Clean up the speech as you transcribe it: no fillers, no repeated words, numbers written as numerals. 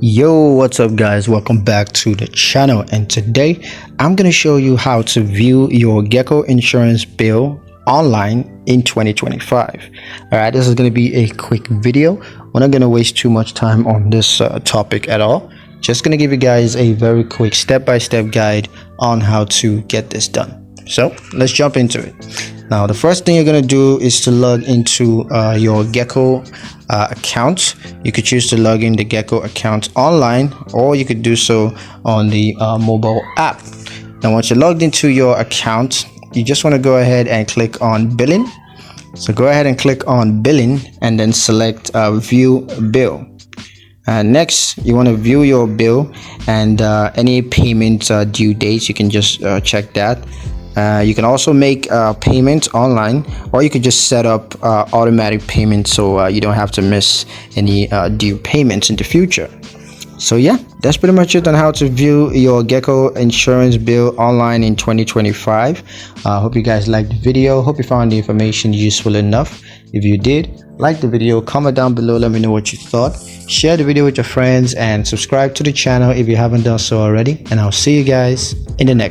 Yo, what's up guys, welcome back to the channel, and today I'm going to show you how to view your Geico insurance bill online in 2025. Alright, this is going to be a quick video. We're not going to waste too much time on this topic at all. Just going to give you guys a very quick step-by-step guide on how to get this done. So let's jump into it. Now, the first thing you're going to do is to log into your Geico account. You could choose to log in the Geico account online, or you could do so on the mobile app. Now, once you're logged into your account, you just want to go ahead and click on billing. So go ahead and click on billing and then select view bill. Next, you want to view your bill and any payment due dates. You can just check that. You can also make payments online, or you could just set up automatic payments so you don't have to miss any due payments in the future. So yeah, that's pretty much it on how to view your Geico insurance bill online in 2025. Hope you guys liked the video. Hope you found the information useful enough. If you did, like the video, comment down below, let me know what you thought. Share the video with your friends and subscribe to the channel if you haven't done so already, and I'll see you guys in the next